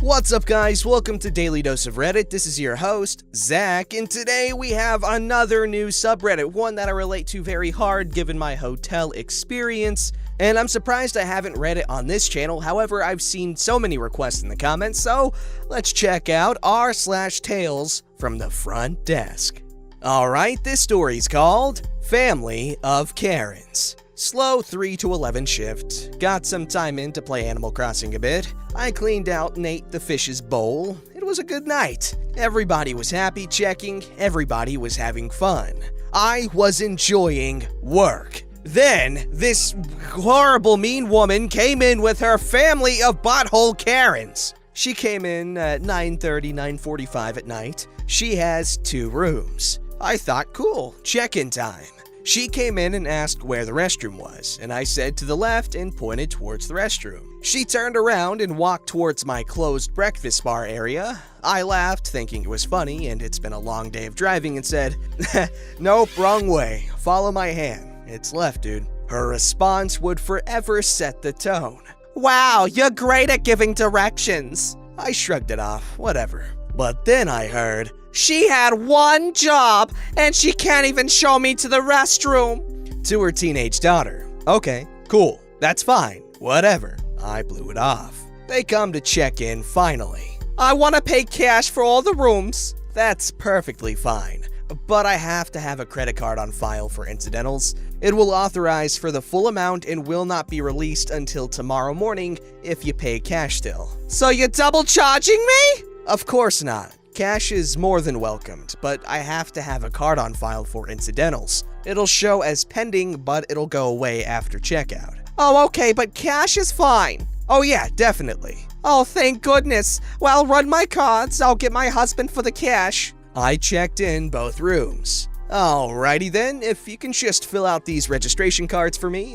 What's up, guys? Welcome to Daily Dose of Reddit. This is your host, Zach, and today we have another new subreddit, one that I relate to very hard given my hotel experience, and I'm surprised I haven't read it on this channel. However, I've seen so many requests in the comments, so let's check out r/Tales from the Front Desk. Alright, this story's called Family of Karens. Slow 3 to 11 shift. Got some time in to play Animal Crossing a bit. I cleaned out and ate the fish's bowl. It was a good night. Everybody was happy checking. Everybody was having fun. I was enjoying work. Then, this horrible mean woman came in with her family of butthole Karens. She came in at 9:30, 9:45 at night. She has 2 rooms. I thought, cool, check-in time. She came in and asked where the restroom was, and I said to the left and pointed towards the restroom. She turned around and walked towards my closed breakfast bar area. I laughed, thinking it was funny, and it's been a long day of driving, and said, "Nope, wrong way. Follow my hand. It's left, dude." Her response would forever set the tone. "Wow, you're great at giving directions." I shrugged it off, whatever. But then I heard, "She had one job, and she can't even show me to the restroom." To her teenage daughter. Okay, cool, that's fine, whatever. I blew it off. They come to check in finally. "I want to pay cash for all the rooms." That's perfectly fine, but I have to have a credit card on file for incidentals. It will authorize for the full amount and will not be released until tomorrow morning if you pay cash still. "So you're double charging me?" Of course not. Cash is more than welcomed, but I have to have a card on file for incidentals. It'll show as pending, but it'll go away after checkout. "Oh, okay, but cash is fine." "Oh yeah, definitely." "Oh, thank goodness. Well, run my cards. I'll get my husband for the cash." I checked in both rooms. Alrighty then, if you can just fill out these registration cards for me.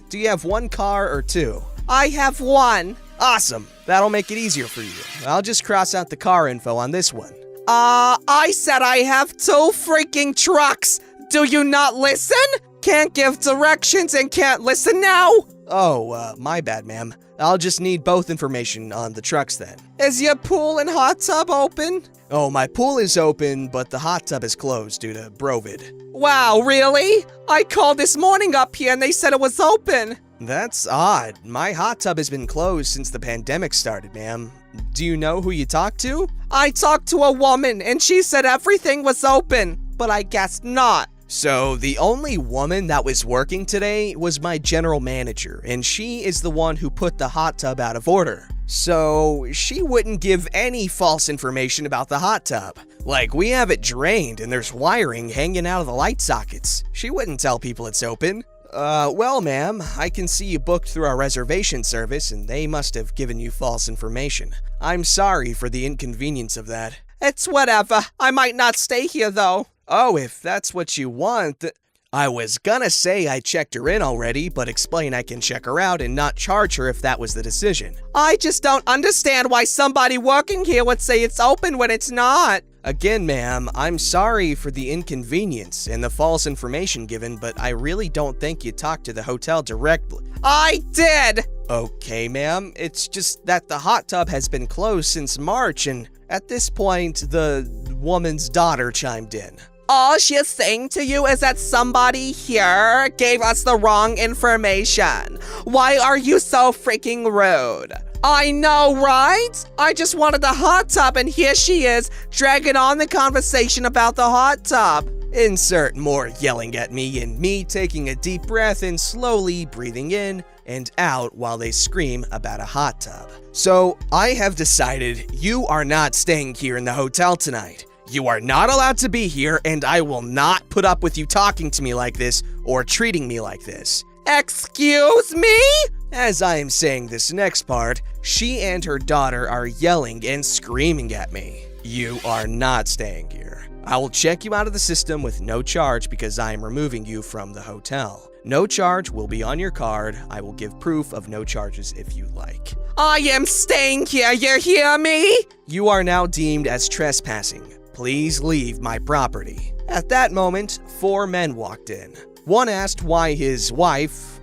Do you have 1 car or 2? "I have 1. Awesome, that'll make it easier for you. I'll just cross out the car info on this one. I said I have 2 freaking trucks. Do you not listen? Can't give directions and can't listen now? Oh, my bad, ma'am. I'll just need both information on the trucks then. Is your pool and hot tub open? Oh, my pool is open, but the hot tub is closed due to Brovid. Wow, really? I called this morning up here and they said it was open. That's odd. My hot tub has been closed since the pandemic started, ma'am. Do you know who you talked to? I talked to a woman and she said everything was open, but I guess not. So the only woman that was working today was my general manager, and she is the one who put the hot tub out of order. So she wouldn't give any false information about the hot tub. Like, we have it drained and there's wiring hanging out of the light sockets. She wouldn't tell people it's open. Well, ma'am, I can see you booked through our reservation service and they must have given you false information. I'm sorry for the inconvenience of that. It's whatever. I might not stay here, though. Oh, if that's what you want, I was gonna say I checked her in already, but explain I can check her out and not charge her if that was the decision. I just don't understand why somebody working here would say it's open when it's not. Again, ma'am, I'm sorry for the inconvenience and the false information given, but I really don't think you talked to the hotel directly. I did! Okay, ma'am, it's just that the hot tub has been closed since March, and at this point, the woman's daughter chimed in. All she's saying to you is that somebody here gave us the wrong information. Why are you so freaking rude? I know, right? I just wanted the hot tub and here she is, dragging on the conversation about the hot tub. Insert more yelling at me and me taking a deep breath and slowly breathing in and out while they scream about a hot tub. So I have decided you are not staying here in the hotel tonight. You are not allowed to be here, and I will not put up with you talking to me like this or treating me like this. Excuse me? As I am saying this next part, she and her daughter are yelling and screaming at me. You are not staying here. I will check you out of the system with no charge because I am removing you from the hotel. No charge will be on your card. I will give proof of no charges if you like. I am staying here, you hear me? You are now deemed as trespassing. Please leave my property. At that moment, 4 men walked in. One asked why his wife,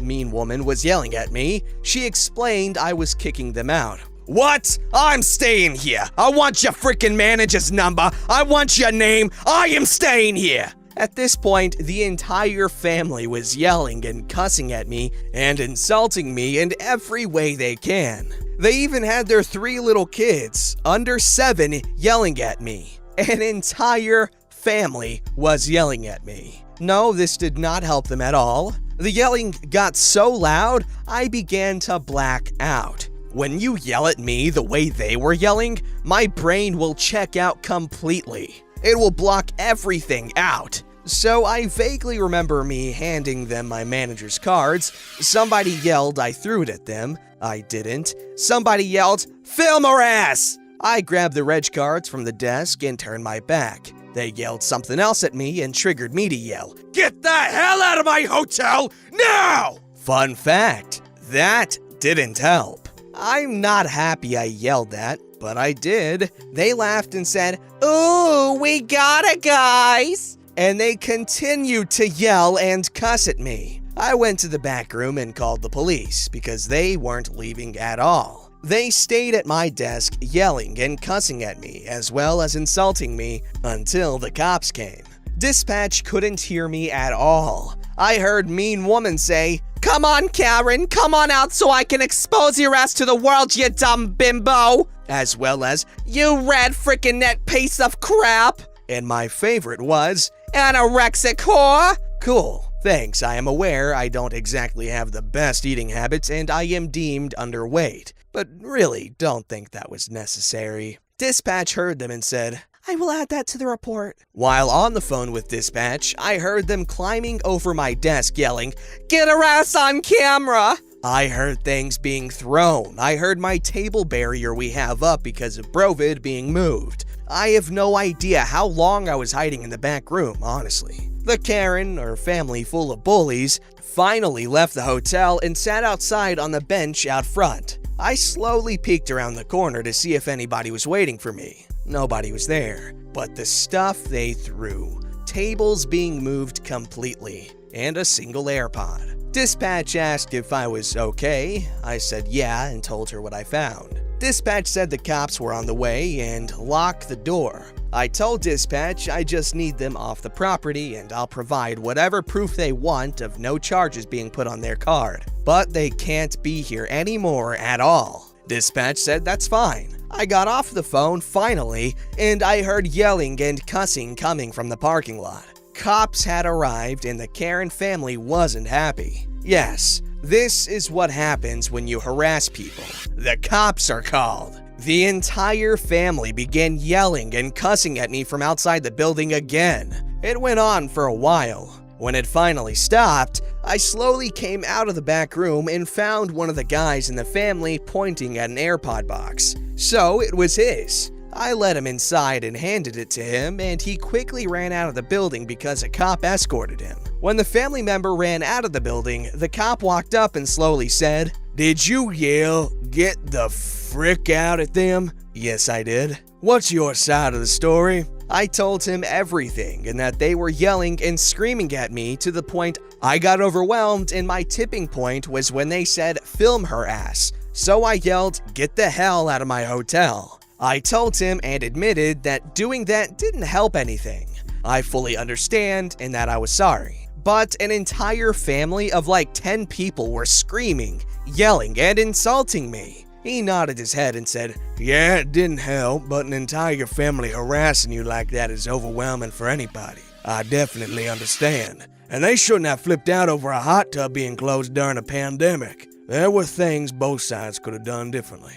mean woman, was yelling at me. She explained I was kicking them out. What? I'm staying here. I want your freaking manager's number. I want your name. I am staying here. At this point, the entire family was yelling and cussing at me and insulting me in every way they can. They even had their 3 little kids, under 7, yelling at me. An entire family was yelling at me. No, this did not help them at all. The yelling got so loud, I began to black out. When you yell at me the way they were yelling, my brain will check out completely. It will block everything out. So I vaguely remember me handing them my manager's cards. Somebody yelled, I threw it at them. I didn't. Somebody yelled, "Film her ass!" I grabbed the reg cards from the desk and turned my back. They yelled something else at me and triggered me to yell, "Get the hell out of my hotel now!" Fun fact, that didn't help. I'm not happy I yelled that, but I did. They laughed and said, "Ooh, we got it, guys!" And they continued to yell and cuss at me. I went to the back room and called the police because they weren't leaving at all. They stayed at my desk yelling and cussing at me, as well as insulting me, until the cops came. Dispatch couldn't hear me at all. I heard mean woman say, "Come on, Karen, come on out so I can expose your ass to the world, you dumb bimbo!" As well as, "You red frickin' net piece of crap!" And my favorite was, "Anorexic whore!" Cool. Thanks, I am aware I don't exactly have the best eating habits and I am deemed underweight. But really, don't think that was necessary. Dispatch heard them and said, "I will add that to the report." While on the phone with dispatch, I heard them climbing over my desk yelling, "Get her ass on camera!" I heard things being thrown. I heard my table barrier we have up because of Brovid being moved. I have no idea how long I was hiding in the back room, honestly. The Karen, or family full of bullies, finally left the hotel and sat outside on the bench out front. I slowly peeked around the corner to see if anybody was waiting for me. Nobody was there, but the stuff they threw. Tables being moved completely, and a single AirPod. Dispatch asked if I was okay. I said yeah and told her what I found. Dispatch said the cops were on the way and locked the door. I told dispatch I just need them off the property and I'll provide whatever proof they want of no charges being put on their card. But they can't be here anymore at all. Dispatch said that's fine. I got off the phone finally and I heard yelling and cussing coming from the parking lot. Cops had arrived and the Karen family wasn't happy. Yes, this is what happens when you harass people. The cops are called. The entire family began yelling and cussing at me from outside the building again. It went on for a while. When it finally stopped, I slowly came out of the back room and found one of the guys in the family pointing at an AirPod box. So it was his. I let him inside and handed it to him, and he quickly ran out of the building because a cop escorted him. When the family member ran out of the building, the cop walked up and slowly said, "Did you yell, 'Get the frick out' at them?" Yes, I did. What's your side of the story? I told him everything and that they were yelling and screaming at me to the point I got overwhelmed, and my tipping point was when they said, "Film her ass." So I yelled, "Get the hell out of my hotel." I told him and admitted that doing that didn't help anything. I fully understand and that I was sorry. But an entire family of like 10 people were screaming, yelling, and insulting me. He nodded his head and said, "Yeah, it didn't help, but an entire family harassing you like that is overwhelming for anybody. I definitely understand. And they shouldn't have flipped out over a hot tub being closed during a pandemic. There were things both sides could have done differently."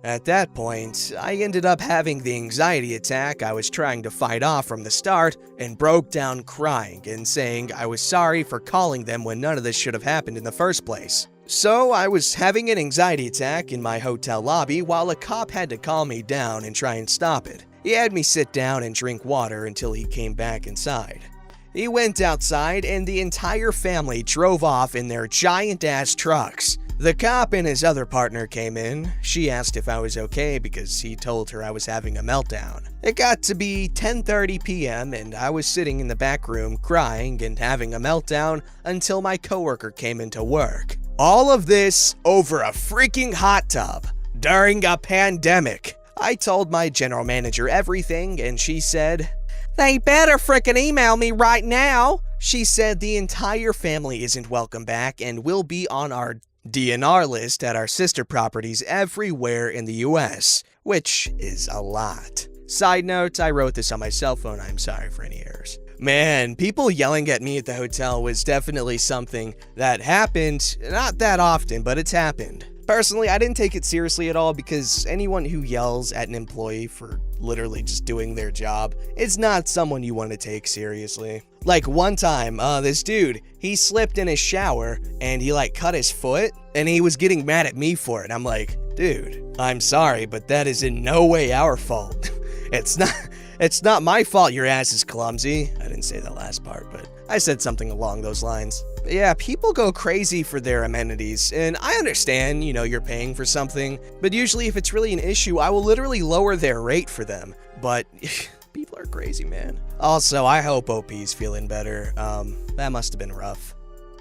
At that point, I ended up having the anxiety attack I was trying to fight off from the start and broke down crying and saying I was sorry for calling them when none of this should have happened in the first place. So I was having an anxiety attack in my hotel lobby while a cop had to calm me down and try and stop it. He had me sit down and drink water until he came back inside. He went outside and the entire family drove off in their giant-ass trucks. The cop and his other partner came in. She asked if I was okay because he told her I was having a meltdown. It got to be 10:30 p.m. and I was sitting in the back room crying and having a meltdown until my coworker came into work. All of this over a freaking hot tub. during a pandemic. I told my general manager everything, and she said, "They better frickin' email me right now." She said the entire family isn't welcome back and will be on our DNR list at our sister properties everywhere in the US, which is a lot. Side note, I wrote this on my cell phone. I'm sorry for any errors. Man, people yelling at me at the hotel was definitely something that happened, not that often, but it's happened. Personally, I didn't take it seriously at all because anyone who yells at an employee for literally just doing their job is not someone you want to take seriously. Like one time, this dude, he slipped in his shower and he cut his foot and he was getting mad at me for it. I'm like, dude, I'm sorry, but that is in no way our fault. It's not my fault your ass is clumsy. I didn't say the last part, but I said something along those lines. But yeah, people go crazy for their amenities, and I understand, you're paying for something, but usually if it's really an issue, I will literally lower their rate for them. But people are crazy, man. Also, I hope OP's feeling better. That must have been rough.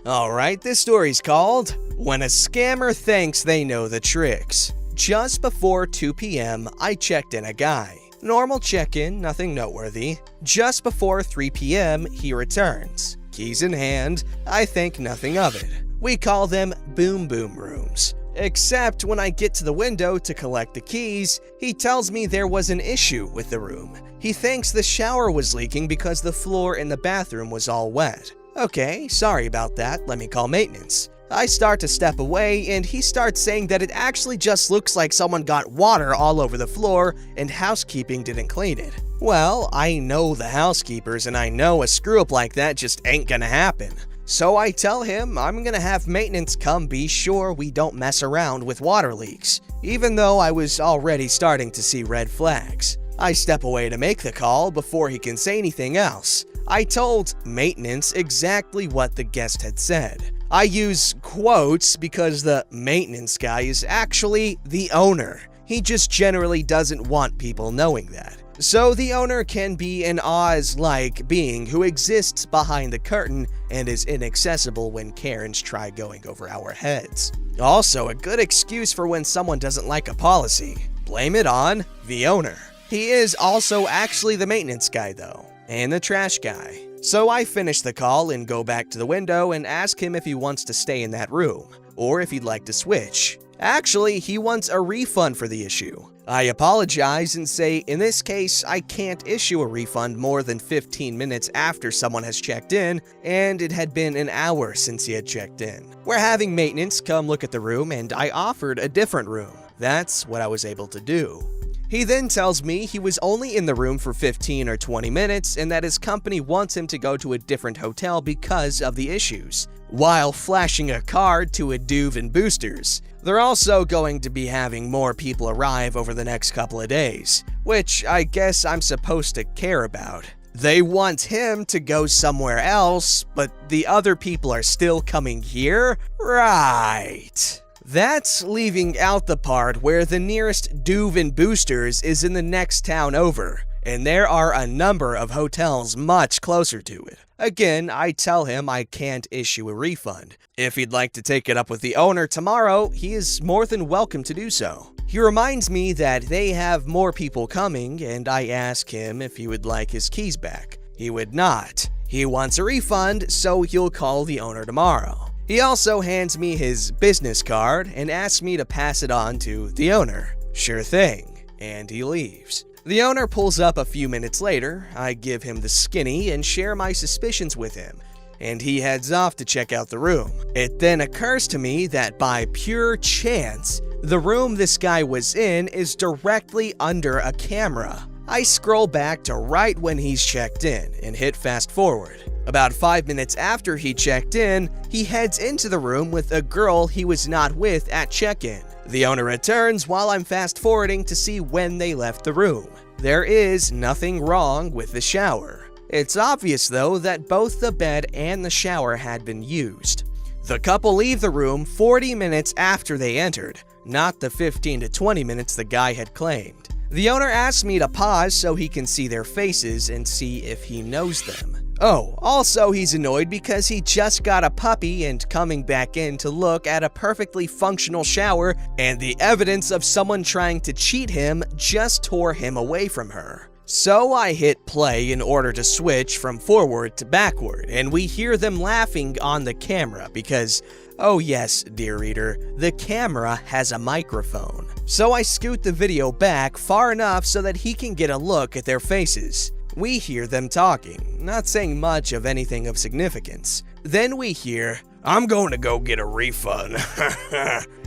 Alright, this story's called When a Scammer Thinks They Know the Tricks. Just before 2 p.m., I checked in a guy. Normal check-in, nothing noteworthy. Just before 3 p.m., he returns. Keys in hand, I think nothing of it. We call them boom boom rooms. Except when I get to the window to collect the keys, he tells me there was an issue with the room. He thinks the shower was leaking because the floor in the bathroom was all wet. Okay, sorry about that, let me call maintenance. I start to step away, and he starts saying that it actually just looks like someone got water all over the floor and housekeeping didn't clean it. Well, I know the housekeepers, and I know a screw-up like that just ain't gonna happen. So I tell him I'm gonna have maintenance come be sure we don't mess around with water leaks, even though I was already starting to see red flags. I step away to make the call before he can say anything else. I told maintenance exactly what the guest had said. I use quotes because the maintenance guy is actually the owner. He just generally doesn't want people knowing that. So the owner can be an Oz-like being who exists behind the curtain and is inaccessible when Karens try going over our heads. Also, a good excuse for when someone doesn't like a policy. Blame it on the owner. He is also actually the maintenance guy though, and the trash guy. So I finish the call and go back to the window and ask him if he wants to stay in that room, or if he'd like to switch. Actually, he wants a refund for the issue. I apologize and say, in this case, I can't issue a refund more than 15 minutes after someone has checked in, and it had been an hour since he had checked in. We're having maintenance come look at the room, and I offered a different room. That's what I was able to do. He then tells me he was only in the room for 15 or 20 minutes and that his company wants him to go to a different hotel because of the issues, while flashing a card to a Duve and Boosters. They're also going to be having more people arrive over the next couple of days, which I guess I'm supposed to care about. They want him to go somewhere else, but the other people are still coming here? Right. That's leaving out the part where the nearest Duve and Boosters is in the next town over, and there are a number of hotels much closer to it. Again, I tell him I can't issue a refund. If he'd like to take it up with the owner tomorrow, he is more than welcome to do so. He reminds me that they have more people coming, and I ask him if he would like his keys back. He would not. He wants a refund, so he'll call the owner tomorrow. He also hands me his business card and asks me to pass it on to the owner. Sure thing, and he leaves. The owner pulls up a few minutes later. I give him the skinny and share my suspicions with him, and he heads off to check out the room. It then occurs to me that by pure chance, the room this guy was in is directly under a camera. I scroll back to right when he's checked in and hit fast forward. About 5 minutes after he checked in, he heads into the room with a girl he was not with at check-in. The owner returns while I'm fast forwarding to see when they left the room. There is nothing wrong with the shower. It's obvious though that both the bed and the shower had been used. The couple leave the room 40 minutes after they entered, not the 15 to 20 minutes the guy had claimed. The owner asks me to pause so he can see their faces and see if he knows them. Oh, also he's annoyed because he just got a puppy and coming back in to look at a perfectly functional shower, and the evidence of someone trying to cheat him just tore him away from her. So I hit play in order to switch from forward to backward, and we hear them laughing on the camera because, oh yes, dear reader, the camera has a microphone. So I scoot the video back far enough so that he can get a look at their faces. We hear them talking, not saying much of anything of significance. Then we hear, "I'm going to go get a refund,"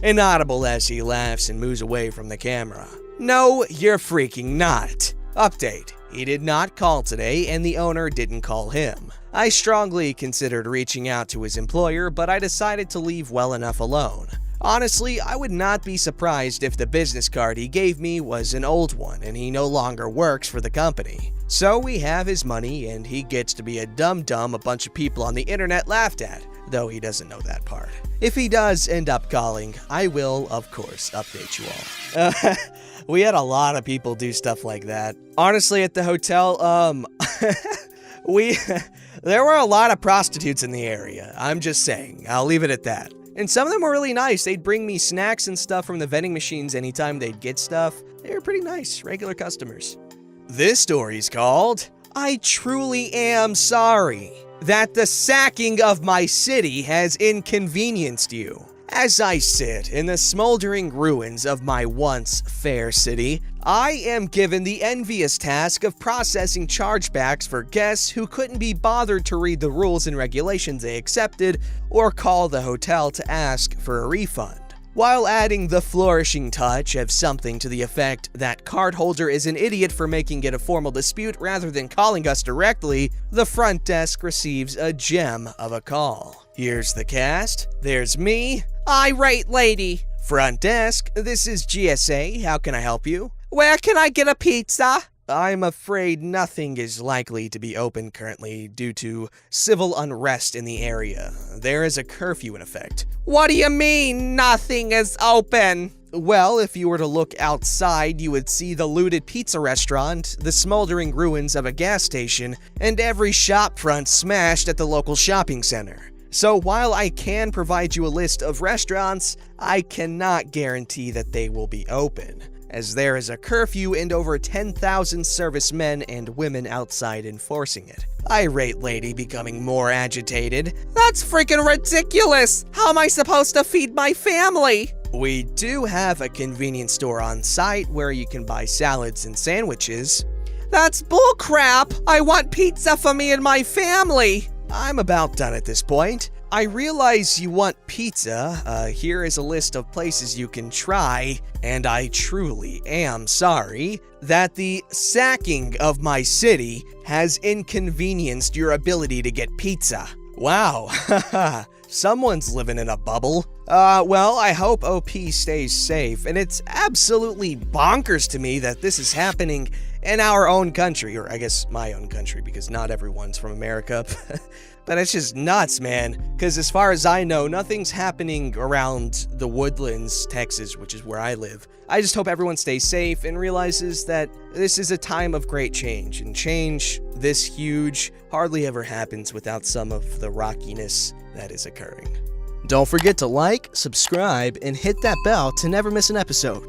inaudible as he laughs and moves away from the camera. No, you're freaking not. Update: he did not call today and the owner didn't call him. I strongly considered reaching out to his employer, but I decided to leave well enough alone. Honestly, I would not be surprised if the business card he gave me was an old one and he no longer works for the company. So we have his money and he gets to be a dum-dum a bunch of people on the internet laughed at, though he doesn't know that part. If he does end up calling, I will, of course, update you all. We had a lot of people do stuff like that. Honestly, at the hotel, there were a lot of prostitutes in the area. I'm just saying, I'll leave it at that. And some of them were really nice. They'd bring me snacks and stuff from the vending machines anytime they'd get stuff. They were pretty nice, regular customers. This story's called, "I Truly Am Sorry That the Sacking of My City Has Inconvenienced You. As I sit in the smoldering ruins of my once fair city, I am given the envious task of processing chargebacks for guests who couldn't be bothered to read the rules and regulations they accepted or call the hotel to ask for a refund, while adding the flourishing touch of something to the effect that cardholder is an idiot for making it a formal dispute rather than calling us directly. The front desk receives a gem of a call. Here's the cast. There's me, irate lady. Front desk, this is GSA, how can I help you? Where can I get a pizza? I'm afraid nothing is likely to be open currently due to civil unrest in the area. There is a curfew in effect. What do you mean, nothing is open? Well, if you were to look outside, you would see the looted pizza restaurant, the smoldering ruins of a gas station, and every shop front smashed at the local shopping center. So while I can provide you a list of restaurants, I cannot guarantee that they will be open, as there is a curfew and over 10,000 servicemen and women outside enforcing it. Irate lady becoming more agitated. That's freaking ridiculous! How am I supposed to feed my family? We do have a convenience store on site where you can buy salads and sandwiches. That's bullcrap! I want pizza for me and my family! I'm about done at this point. I realize you want pizza. Here is a list of places you can try, and I truly am sorry that the sacking of my city has inconvenienced your ability to get pizza. Wow, someone's living in a bubble. Well, I hope OP stays safe, and it's absolutely bonkers to me that this is happening in our own country, or I guess my own country, because not everyone's from America. But it's just nuts, man, because as far as I know, nothing's happening around the Woodlands, Texas, which is where I live. I just hope everyone stays safe and realizes that this is a time of great change, and change this huge hardly ever happens without some of the rockiness that is occurring. Don't forget to like, subscribe, and hit that bell to never miss an episode.